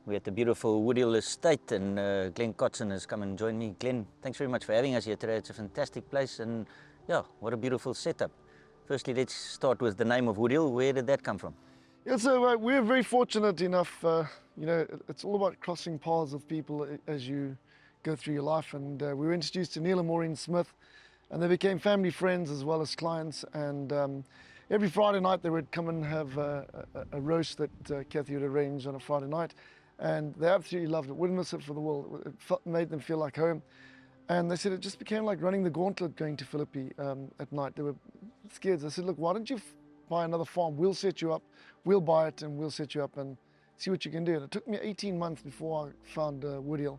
We're at the beautiful Woodhill estate, and Glen Kotzen has come and joined me. Glen, thanks very much for having us here today. It's a fantastic place, and yeah, what a beautiful setup. Firstly, let's start with the name of Woodhill. Where did that come from? Yeah, so we're very fortunate enough, it's all about crossing paths with people as you go through your life. And we were introduced to Neil and Maureen Smith, and they became family friends as well as clients. And every Friday night they would come and have a roast that Kathy would arrange on a Friday night. And they absolutely loved it, wouldn't miss it for the world. It made them feel like home. And they said it just became like running the gauntlet going to Philippi at night. They were scared. I said, look, why don't you buy another farm? We'll set you up, we'll buy it, and we'll set you up and see what you can do. And it took me 18 months before I found Woodhill.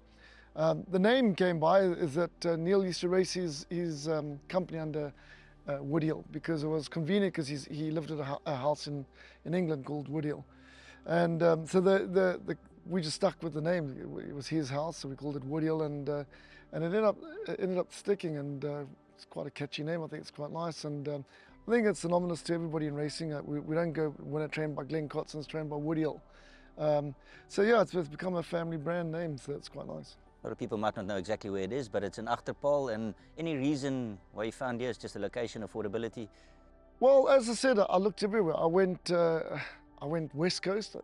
The name came by is that Neil used to race his company under Woodhill because it was convenient because he lived at a house in England called Woodhill. And so we just stuck with the name. It was his house, so we called it Woodhill, and it ended up sticking. And it's quite a catchy name. I think it's quite nice, and I think it's synonymous to everybody in racing. We don't go when it's trained by Glen Kotzen, it's trained by Woodhill. So yeah, it's become a family brand name, so it's quite nice. A lot of people might not know exactly where it is, but it's in Paarl. And any reason why you found here? It's just the location, affordability. Well, as I said, I looked everywhere. I went West Coast.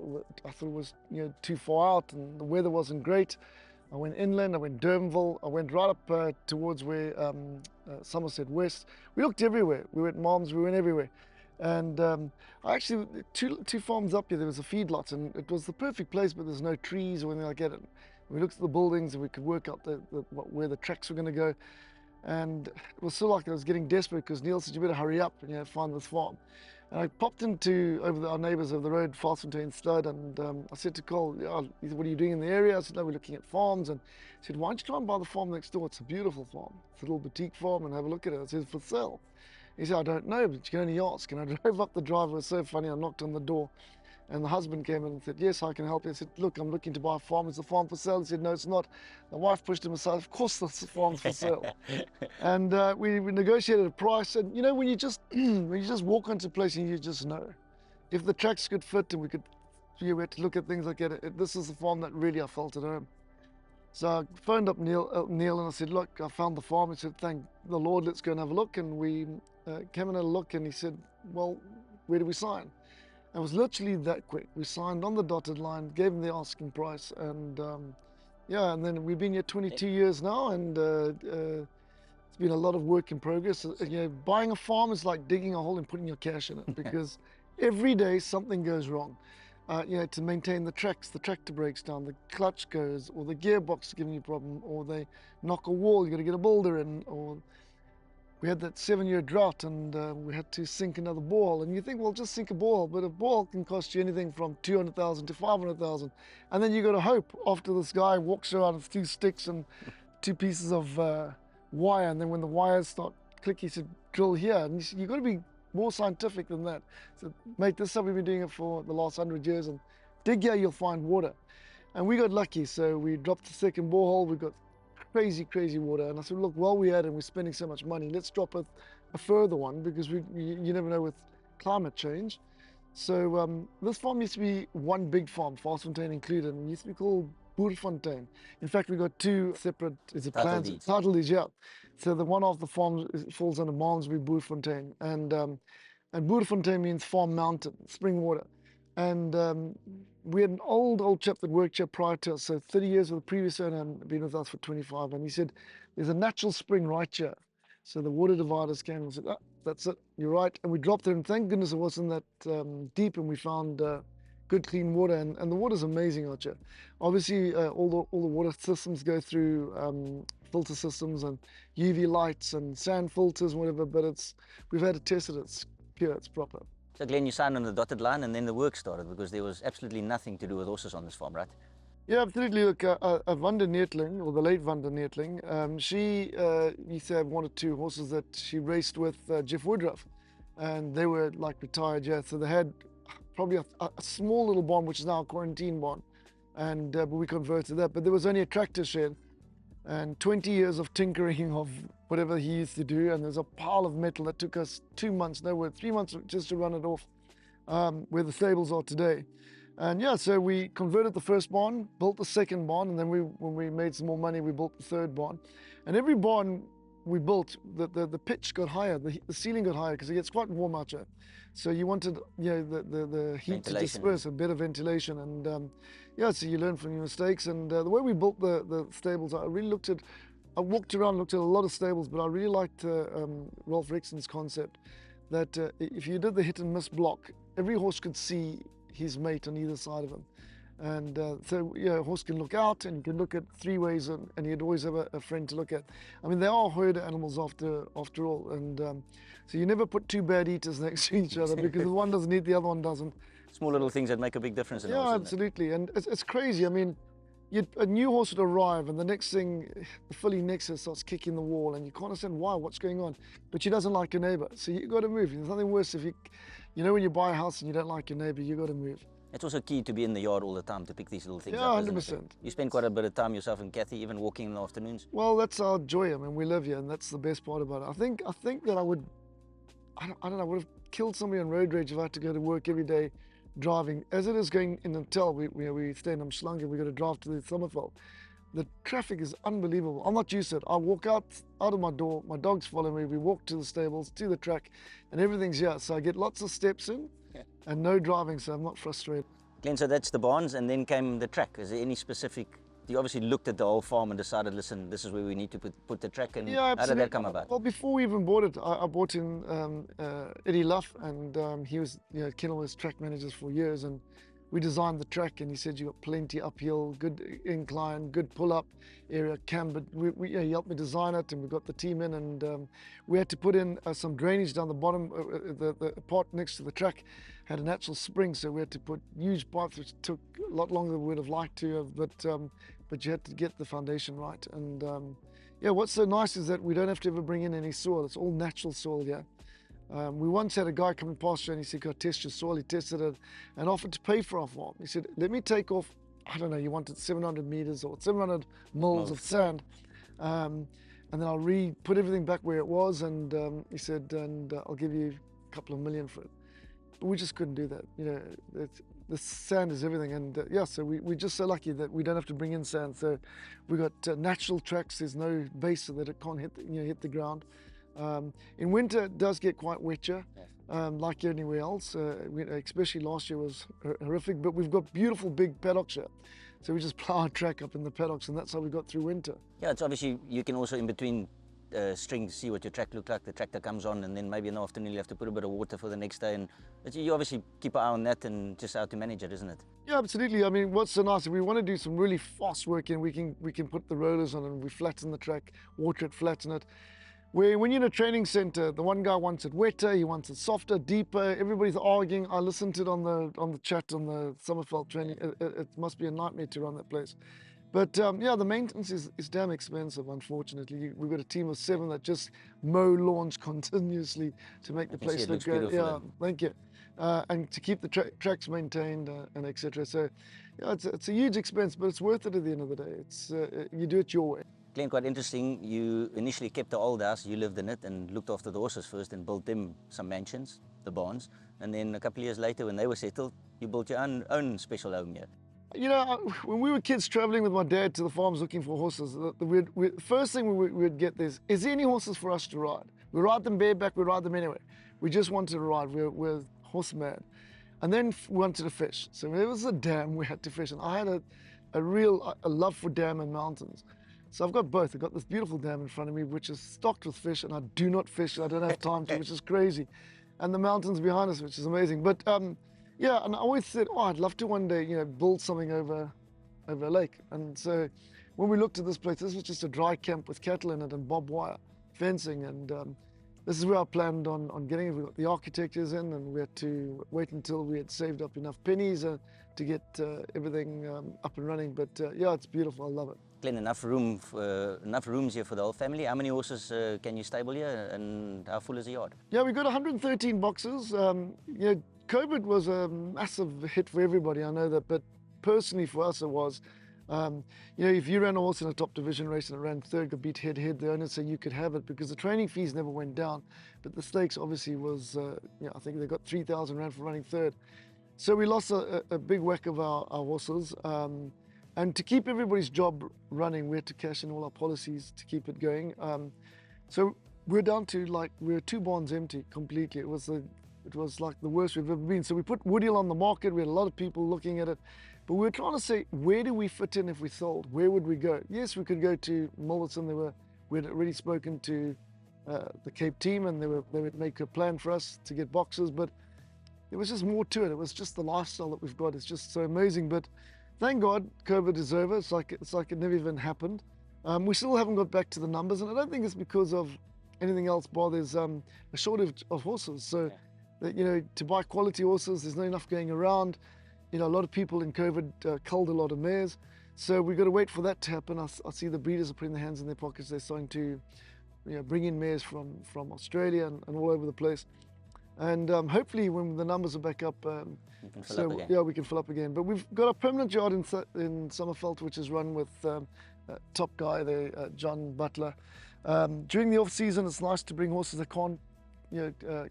I thought it was too far out, and the weather wasn't great. I went inland. I went Durbanville. I went right up towards where Somerset West. We looked everywhere. We went Moms. We went everywhere. And I actually two farms up here. There was a feedlot, and it was the perfect place, but there's no trees or anything like that. We looked at the buildings, and we could work out where the tracks were going to go. And it was sort of like I was getting desperate because Neil said, you better hurry up and find this farm. And I popped into our neighbours over the road, Falsfontein Stud, and I said to Cole, he said, what are you doing in the area? I said, no, we're looking at farms. And he said, why don't you try and buy the farm next door? It's a beautiful farm. It's a little boutique farm, and have a look at it. I said, for sale. He said, I don't know, but you can only ask. And I drove up the driveway. It was so funny. I knocked on the door, and the husband came in and said, yes, I can help you. I said, look, I'm looking to buy a farm. Is the farm for sale? He said, no, it's not. The wife pushed him aside. Of course the farm's for sale. And we negotiated a price. And when you just walk onto a place and you just know, if the tracks could fit and we had to look at things like that, this is the farm that really I felt at home. So I phoned up Neil and I said, look, I found the farm. He said, thank the Lord, let's go and have a look. And we came and had a look, and he said, well, where do we sign? It was literally that quick. We signed on the dotted line, gave him the asking price, and and then we've been here 22 years now, and it's been a lot of work in progress. Buying a farm is like digging a hole and putting your cash in it, because every day something goes wrong. To maintain the tracks, the tractor breaks down, the clutch goes, or the gearbox is giving you a problem, or they knock a wall, you got to get a boulder in, or we had that 7-year drought, and we had to sink another borehole. And you think, well, just sink a borehole, but a borehole can cost you anything from 200,000 to 500,000. And then you got to hope after this guy walks around with 2 sticks and 2 pieces of wire, and then when the wires start clicking, he said, drill here. And you've got to be more scientific than that. So, mate, this is how we've been doing it for the last 100 years, and dig here, you'll find water. And we got lucky, so we dropped the second borehole, we got crazy water, and I said, look, while we're at it and we're spending so much money, let's drop a further one, because you never know with climate change. So this farm used to be one big farm, Falsfontein included, and it used to be called Boerfontein. In fact, we got 2 separate title deeds, yeah. So the one off the farm falls under Malmesbury Boerfontein, and Boerfontein means farm mountain, spring water. And we had an old chap that worked here prior to us, so 30 years with the previous owner and been with us for 25, and he said, there's a natural spring right here. So the water dividers came and said, that's it, you're right. And we dropped it, and thank goodness it wasn't that deep, and we found good clean water, and the water's amazing out here. Obviously, all the water systems go through filter systems and UV lights and sand filters and whatever, but we've had to test it, it's pure, it's proper. So Glen, you signed on the dotted line, and then the work started, because there was absolutely nothing to do with horses on this farm, right? Yeah, absolutely. Look, Wanda Neertling, or the late Wanda Neertling, she used to have 1 or 2 horses that she raced with Jeff Woodruff, and they were like retired, yeah. So they had probably a small little barn, which is now a quarantine barn, and but we converted that. But there was only a tractor shed, and 20 years of tinkering of whatever he used to do, and there's a pile of metal that took us 2 months, 3 months just to run it off, where the stables are today. And yeah, so we converted the first barn, built the second barn, and then when we made some more money, we built the third barn. And every barn we built, the pitch got higher, the ceiling got higher because it gets quite warm out here. So you wanted, the heat to disperse, a bit of ventilation, and yeah, so you learn from your mistakes. And the way we built the stables, I walked around, looked at a lot of stables, but I really liked Rolf Rixon's concept that if you did the hit and miss block, every horse could see his mate on either side of him. And so, yeah, a horse can look out and you can look at three ways, and you'd always have a friend to look at. I mean, they are herd animals after all. And so you never put two bad eaters next to each other because the one doesn't eat, the other one doesn't. Small little things that make a big difference in a horse, Yeah, isn't it? absolutely. And it's crazy. I mean, a new horse would arrive, and the next thing, the filly next to her starts kicking the wall, and you can't understand why, what's going on. But she doesn't like her neighbor, so you got to move. There's nothing worse if when you buy a house and you don't like your neighbor, you got to move. It's also key to be in the yard all the time to pick these little things Yeah, up, isn't 100%. it? You spend quite a bit of time yourself and Kathy, even walking in the afternoons. Well, that's our joy. I mean, we live here, and that's the best part about it. I think that I would have killed somebody on road rage if I had to go to work every day driving. As it is going in Natal, we stay in Umhlanga, we got to drive to the Sommerveld. The traffic is unbelievable. I'm not used to it. I walk out of my door, my dogs follow me, we walk to the stables, to the track, and everything's here. So I get lots of steps in and no driving, so I'm not frustrated. Glenn, so that's the barns, and then came the track. Is there any specific, you obviously looked at the whole farm and decided, listen, this is where we need to put the track, and Yeah, how did that come about? Well, before we even bought it, I bought in Eddie Luff, and he was, Kenilworth's track managers for years, and we designed the track, and he said you got plenty uphill, good incline, good pull-up area, cambered. He helped me design it, and we got the team in, and we had to put in some drainage down the bottom. The part next to the track had a natural spring, so we had to put huge pipes, which took a lot longer than we would have liked to have, but you had to get the foundation right. And yeah, what's so nice is that we don't have to ever bring in any soil. It's all natural soil here. We once had a guy come in pasture and he said, "Go test your soil." He tested it and offered to pay for our farm. He said, "Let me take off," I don't know, you wanted 700 meters or 700 mils of sand, and then I'll put everything back where it was. And he said, "And I'll give you a couple of million for it." But we just couldn't do that. The sand is everything. And yeah, so we're just so lucky that we don't have to bring in sand. So we got natural tracks. There's no base so that it can't hit the ground. In winter, it does get quite wet here, like anywhere else. Especially last year was horrific, but we've got beautiful big paddocks here. So we just plow our track up in the paddocks, and that's how we got through winter. Yeah, it's obviously, you can also in between strings see what your track looks like. The tractor comes on, and then maybe in the afternoon you have to put a bit of water for the next day. And you obviously keep an eye on that and just how to manage it, isn't it? Yeah, absolutely. I mean, what's so nice, if we want to do some really fast work in, we can put the rollers on and we flatten the track, water it, flatten it. When you're in a training center, the one guy wants it wetter, he wants it softer, deeper. Everybody's arguing. I listened to it on the chat on the Sommerveld training. It must be a nightmare to run that place. But yeah, the maintenance is damn expensive, unfortunately. We've got a team of 7 that just mow lawns continuously to make the place look good. Yeah, thank you. And to keep the tracks maintained and etc. So yeah, it's a huge expense, but it's worth it at the end of the day. It's you do it your way. Glenn, quite interesting. You initially kept the old house, you lived in it and looked after the horses first and built them some mansions, the barns. And then a couple of years later, when they were settled, you built your own special home here. When we were kids traveling with my dad to the farms looking for horses, the first thing we'd get is there any horses for us to ride? We ride them bareback, we ride them anyway. We just wanted to ride, we're horse mad. And then we wanted to fish. So when there was a dam, we had to fish. And I had a real love for dam and mountains. So I've got both. I've got this beautiful dam in front of me, which is stocked with fish, and I do not fish. I don't have time to, which is crazy. And the mountains behind us, which is amazing. But yeah, and I always said, I'd love to one day, build something over a lake. And so when we looked at this place, this was just a dry camp with cattle in it and barbed wire fencing. And this is where I planned on getting it. We got the architectures in, and we had to wait until we had saved up enough pennies to get everything up and running. But yeah, it's beautiful. I love it. Glenn, enough rooms here for the whole family. How many horses can you stable here, and how full is the yard? Yeah, we've got 113 boxes. COVID was a massive hit for everybody, I know that, but personally for us it was. If you ran a horse in a top division race and it ran third, got beat head-to-head, the owner said you could have it because the training fees never went down. But the stakes obviously was, I think they got 3,000 rand for running third. So we lost a big whack of our horses. And to keep everybody's job running, we had to cash in all our policies to keep it going. So we're down to we were 2 barns empty completely. It was like the worst we've ever been. So we put Woodhill on the market. We had a lot of people looking at it, but we were trying to say, where do we fit in if we sold? Where would we go? Yes, we could go to Milverton. We had already spoken to the Cape team, and they would make a plan for us to get boxes, but there was just more to it. It was just the lifestyle that we've got. It's just so amazing. But thank God COVID is over. It's like it never even happened. We still haven't got back to the numbers, and I don't think it's because of anything else, bar there's a shortage of horses. So that, to buy quality horses, there's not enough going around. A lot of people in COVID culled a lot of mares. So we've got to wait for that to happen. I see the breeders are putting their hands in their pockets. They're starting to bring in mares from Australia and all over the place. And hopefully when the numbers are back up, we can fill up again. But we've got a permanent yard in Summerfeld, which is run with top guy there, John Butler. During the off season, it's nice to bring horses that can't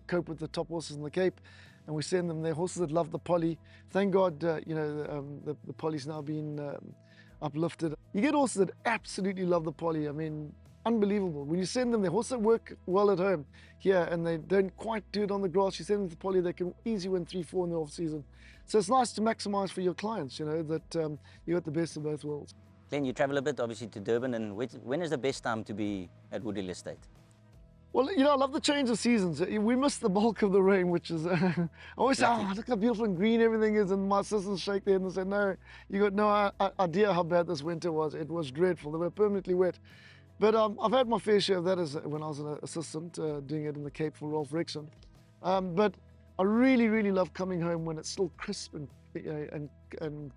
cope with the top horses in the Cape, and we send them there, horses that love the poly. Thank God, the poly's now been uplifted. You get horses that absolutely love the poly. I mean, unbelievable. When you send them there, horses that work well at home here and they don't quite do it on the grass, you send them to the poly, they can easily win 3-4 in the off season. So it's nice to maximize for your clients, that you got the best of both worlds. Glen, you travel a bit, obviously, to Durban, and when is the best time to be at Woodhill Estate? Well, I love the change of seasons. We miss the bulk of the rain, which is, I always say, look how beautiful and green everything is. And my assistants shake their head and say, no, you got no idea how bad this winter was. It was dreadful. They were permanently wet. But I've had my fair share of that when I was an assistant doing it in the Cape for Rolf Rexon. But I really, really love coming home when it's still crisp and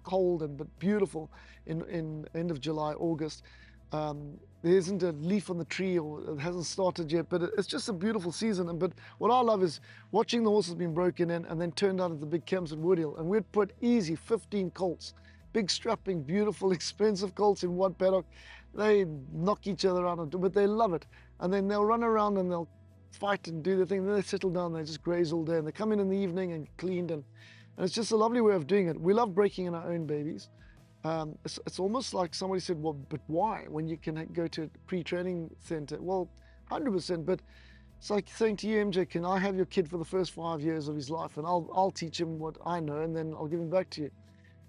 cold but beautiful in end of July, August. There isn't a leaf on the tree, or it hasn't started yet, but it's just a beautiful season. But what I love is watching the horses being broken in and then turned out at the big camps at Woodhill. And we'd put easy 15 colts, big strapping, beautiful, expensive colts in one paddock. They knock each other out, but they love it. And then they'll run around and they'll fight and do their thing. Then they settle down, they just graze all day. And they come in the evening and cleaned. And it's just a lovely way of doing it. We love breaking in our own babies. It's almost like somebody said, well, but why? When you can go to a pre-training center? Well, 100%, but it's like saying to you, MJ, can I have your kid for the first 5 years of his life, and I'll teach him what I know, and then I'll give him back to you.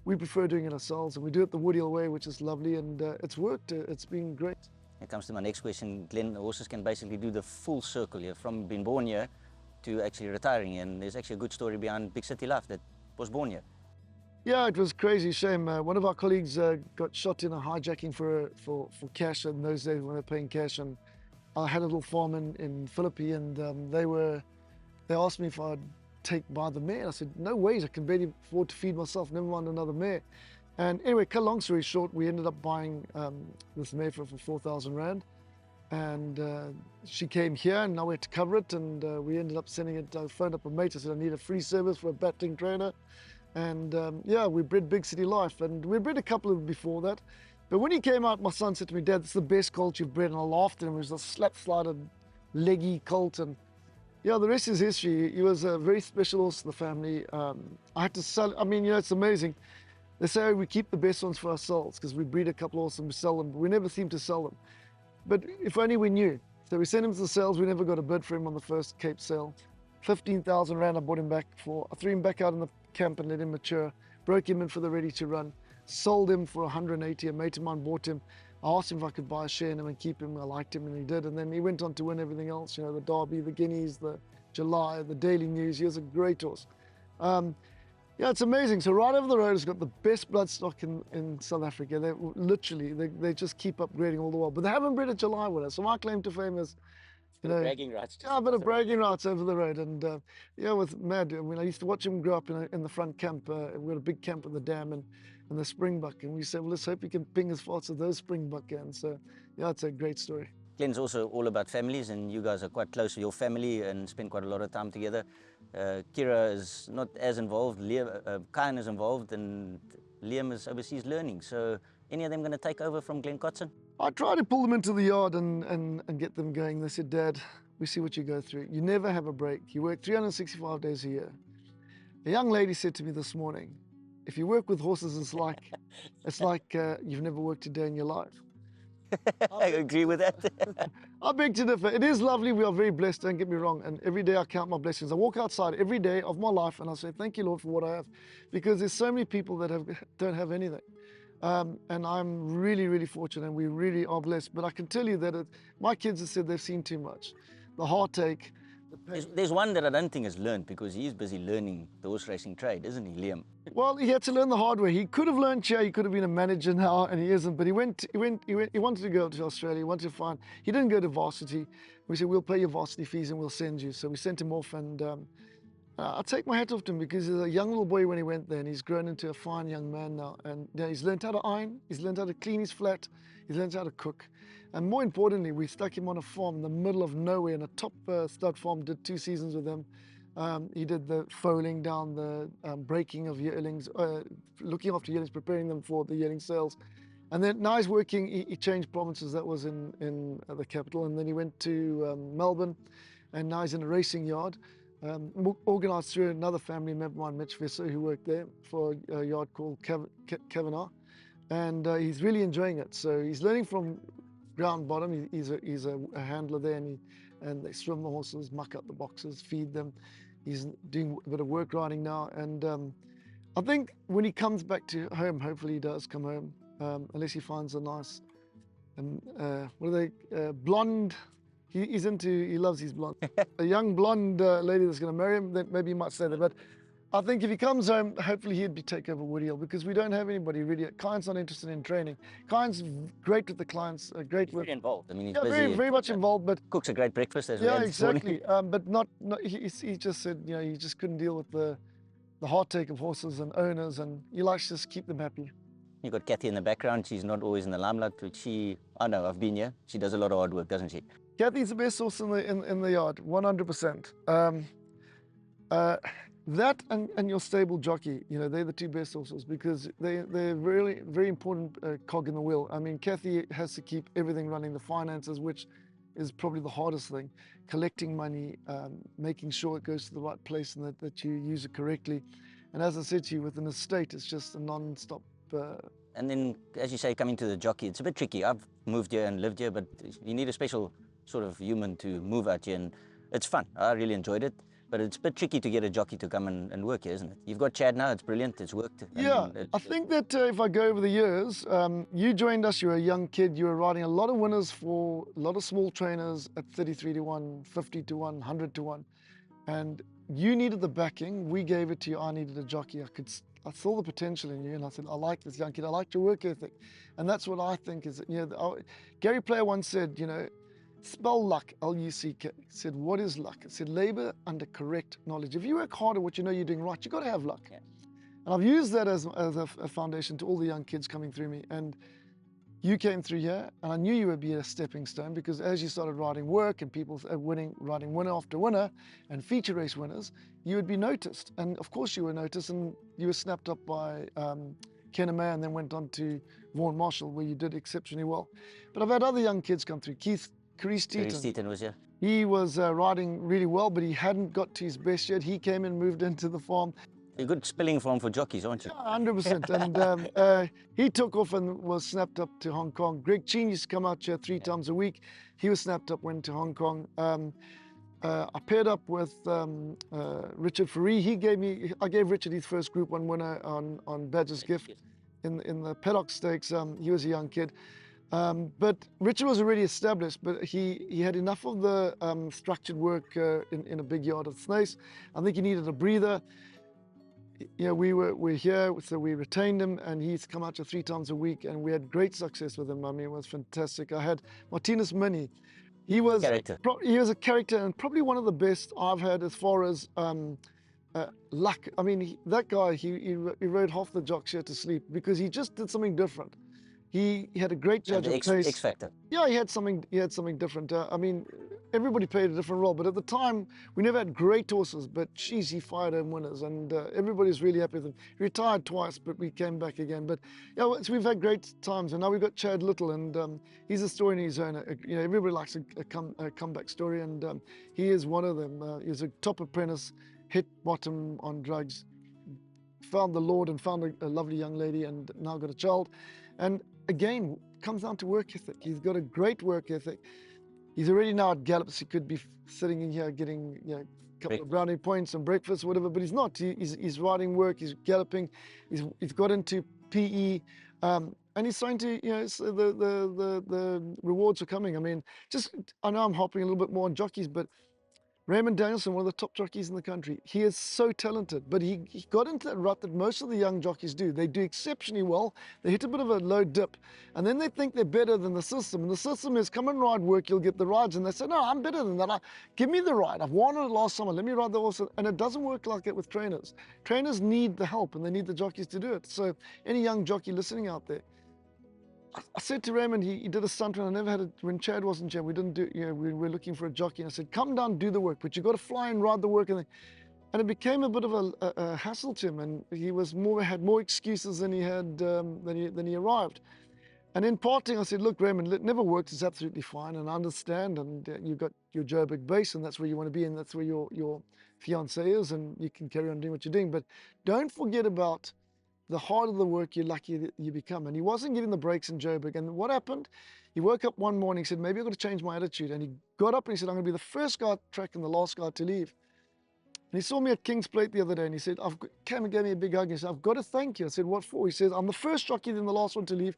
We prefer doing it ourselves, and we do it the Woodhill way, which is lovely, and it's worked. It's been great. It comes to my next question, Glen. Horses can basically do the full circle here, from being born here to actually retiring, and there's actually a good story behind Big City Life that was born here. Yeah, it was crazy shame. One of our colleagues got shot in a hijacking for cash in those days when they were paying cash, and I had a little farm in Philippi, and they asked me if I'd buy the mare. I said, no ways, I can barely afford to feed myself, never mind another mare. And anyway, cut a long story short, we ended up buying this mare for 4,000 Rand, and she came here, and now we had to cover it, and we ended up sending it. I phoned up a mate, I said, I need a free service for a battling trainer. And we bred Big City Life, and we bred a couple of them before that. But when he came out, my son said to me, Dad, this is the best colt you've bred. And I laughed at him. It was a slap-slided, leggy colt. And yeah, the rest is history. He was a very special horse to the family. I had to sell, it's amazing. They say we keep the best ones for ourselves because we breed a couple of horses and we sell them, but we never seem to sell them. But if only we knew. So we sent him to the sales. We never got a bid for him on the first Cape sale. 15,000 Rand I bought him back for. I threw him back out in the camp and let him mature, broke him in for the ready to run, sold him for 180. A mate of mine bought him. I asked him if I could buy a share in him and keep him. I liked him, and he did. And then he went on to win everything else, the Derby, the Guineas, the July, the Daily News. He was a great horse. It's amazing. So right over the road has got the best bloodstock in South Africa. They literally, they just keep upgrading all the while. But they haven't bred a July winner. So my claim to fame is, bragging rights. Yeah, a bit of bragging rights over the road. And with Mad, I used to watch him grow up in the front camp. We had a big camp at the dam and the springbuck. And we said, well, let's hope he can ping as fast as those springbuck can. So, it's a great story. Glen's also all about families, and you guys are quite close to your family and spend quite a lot of time together. Kira is not as involved. Kyan is involved, and Liam is overseas learning. So, any of them going to take over from Glen Kotzen? I tried to pull them into the yard and get them going. They said, Dad, we see what you go through. You never have a break. You work 365 days a year. A young lady said to me this morning, if you work with horses, it's like you've never worked a day in your life. I agree with that. I beg to differ. It is lovely. We are very blessed, don't get me wrong. And every day I count my blessings. I walk outside every day of my life and I say, thank you, Lord, for what I have. Because there's so many people that don't have anything. And I'm really, really fortunate and we really are blessed. But I can tell you that my kids have said they've seen too much. The heartache. There's one that I don't think has learned because he's busy learning the horse racing trade, isn't he, Liam? Well, he had to learn the hard way. He could have learned here. He could have been a manager now, and he isn't. But he wanted to go to Australia. He wanted to find. He didn't go to varsity. We said we'll pay your varsity fees and we'll send you. So we sent him off, and I take my hat off to him because he's a young little boy when he went there, and he's grown into a fine young man now. And he's learned how to iron. He's learned how to clean his flat. He's learned how to cook. And more importantly, we stuck him on a farm in the middle of nowhere, in a top stud farm. Did 2 seasons with him. He did the foaling down, the breaking of yearlings, looking after yearlings, preparing them for the yearling sales. And then now he's working, he changed provinces, that was in the capital. And then he went to Melbourne, and now he's in a racing yard, organised through another family member, mine, Mitch Visser, who worked there for a yard called Kavanagh. And he's really enjoying it. So he's learning from ground bottom. He's a handler there, and they swim the horses, muck up the boxes, feed them. He's doing a bit of work riding now, and I think when he comes back to home, hopefully he does come home, unless he finds a nice, blonde. He loves his blonde. A young blonde lady that's going to marry him. Then maybe he might say that, but I think if he comes home, hopefully he'd take over Woodhill, because we don't have anybody really. Client's not interested in training. Client's great with the clients, great with. Very involved. I mean, he's yeah, busy. very much involved, but Cooks a great breakfast as well. yeah, exactly. But not he just said, he just couldn't deal with the heartache of horses and owners, and he likes to just keep them happy. You've got Kathy in the background. She's not always in the limelight, but I know, I've been here. She does a lot of hard work, doesn't she? Kathy's the best horse in the yard, 100%. That and your stable jockey, they're the 2 best horses, because they're really very important cog in the wheel. I mean, Kathy has to keep everything running, the finances, which is probably the hardest thing, collecting money, making sure it goes to the right place and that you use it correctly. And as I said to you, with an estate, it's just a non-stop. And then, as you say, coming to the jockey, it's a bit tricky. I've moved here and lived here, but you need a special sort of human to move out here, and it's fun. I really enjoyed it. But it's a bit tricky to get a jockey to come and work here, isn't it? You've got Chad now, it's brilliant, it's worked. Yeah, I think that if I go over the years, you joined us, you were a young kid, you were riding a lot of winners for a lot of small trainers at 33 to 1, 50 to 1, 100 to 1. And you needed the backing, we gave it to you, I needed a jockey. I saw the potential in you, and I said, I like this young kid, I like your work ethic. And that's what I think is, Gary Player once said, spell luck, L-U-C-K. Said, what is luck? It said, labor under correct knowledge. If you work hard at what you know you're doing right, you've got to have luck. Yeah. And I've used that as a foundation to all the young kids coming through me. And you came through here, and I knew you would be a stepping stone, because as you started riding work and people riding winner after winner and feature race winners, you would be noticed. And of course you were noticed, and you were snapped up by Kenema, and then went on to Vaughan Marshall, where you did exceptionally well. But I've had other young kids come through. Chris Teaton was here. He was riding really well, but he hadn't got to his best yet. He came and moved into the farm. You're a good spelling farm for jockeys, aren't you? Yeah, 100%. And he took off and was snapped up to Hong Kong. Greg Cheen used to come out here 3 times a week. He was snapped up, went to Hong Kong. I paired up with Richard Faree. I gave Richard his first Group 1 winner on Badger's Gift in the paddock stakes. He was a young kid. But Richard was already established, but he had enough of the structured work in a big yard at Snace. I think he needed a breather. We're here, so we retained him, and he's come out here 3 times a week, and we had great success with him. I mean, it was fantastic. I had Martinez Mini. He was a character, and probably one of the best I've had as far as luck. I mean, that guy, he rode half the jocks here to sleep, because he just did something different. He had a great judge of pace. X factor. Yeah, he had something different. I mean, everybody played a different role, but at the time, we never had great horses, but geez, he fired home winners, and everybody's really happy with him. He retired twice, but we came back again. But yeah, so we've had great times, and now we've got Chad Little, and he's a story in his own. Everybody likes a comeback story, and he is one of them. He was a top apprentice, hit bottom on drugs. found the Lord and found a lovely young lady and now got a child. And again, comes down to work ethic. He's got a great work ethic. He's already now at gallops. He could be sitting in here getting, you know, a couple of brownie points and breakfast, whatever, but he's not. He's riding work, he's galloping, he's got into PE, and he's starting to, you know, so the rewards are coming. I mean, I know I'm hopping a little bit more on jockeys, but Raymond Danielson, one of the top jockeys in the country, he is so talented, but he got into that rut that most of the young jockeys do. They do exceptionally well, they hit a bit of a low dip, and then they think they're better than the system. And the system is, come and ride work, you'll get the rides. And they say, no, I'm better than that. Give me the ride. I've won it last summer. Let me ride the horse. And it doesn't work like that with trainers. Trainers need the help, and they need the jockeys to do it. So any young jockey listening out there, I said to Raymond, he did a stunt run. I never had it when Chad wasn't here. We didn't do, you know, we were looking for a jockey. And I said, come down, do the work, but you got to fly and ride the work. And it became a bit of a hassle to him. And he had more excuses than he had, than he arrived. And in parting, I said, look, Raymond, it never works. It's absolutely fine. And I understand. And you've got your Joburg base, and that's where you want to be. And that's where your fiance is. And you can carry on doing what you're doing. But don't forget about the harder the work, you're lucky that you become. And he wasn't getting the breaks in Joburg. And what happened? He woke up one morning, he said, maybe I've got to change my attitude. And he got up and he said, I'm going to be the first guy at track and the last guy to leave. And he saw me at King's Plate the other day and he said, came and gave me a big hug. He said, I've got to thank you. I said, what for? He said, I'm the first jockey, then the last one to leave,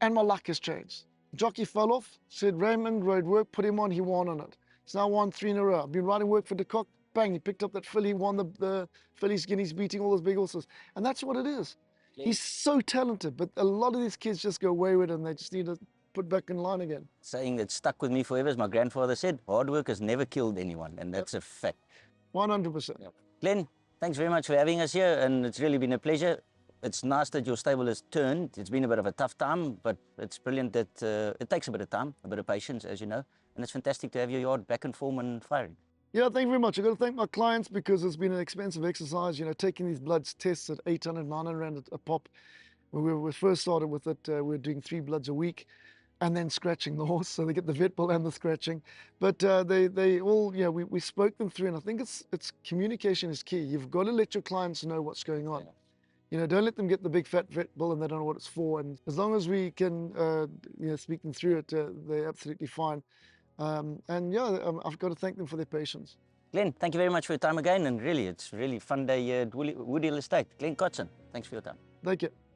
and my luck has changed. Jockey fell off, said Raymond rode work, put him on, he won on it. He's now won 3 in a row. I've been riding work for De Kock, bang, he picked up that filly, won the fillies, guineas, beating all those big horses. And that's what it is. He's so talented, but a lot of these kids just go wayward and they just need to put back in line again. Saying that stuck with me forever, as my grandfather said, hard work has never killed anyone, and that's a fact. 100%. Yep. Glenn, thanks very much for having us here, and it's really been a pleasure. It's nice that your stable has turned. It's been a bit of a tough time, but it's brilliant that it takes a bit of time, a bit of patience, as you know, and it's fantastic to have your yard back in form and firing. Yeah, thank you very much. I've got to thank my clients because it's been an expensive exercise, you know, taking these bloods tests at 800, 900 rand a pop. When we first started with it, we were doing 3 bloods a week and then scratching the horse, so they get the vet bill and the scratching. But they all, you know, we spoke them through, and I think it's communication is key. You've got to let your clients know what's going on. Yeah. You know, don't let them get the big fat vet bill and they don't know what it's for. And as long as we can, you know, speak them through it, they're absolutely fine. And yeah, I've got to thank them for their patience. Glenn, thank you very much for your time again, and really, it's a really fun day here at Woodhill Estate. Glen Kotzen, thanks for your time. Thank you.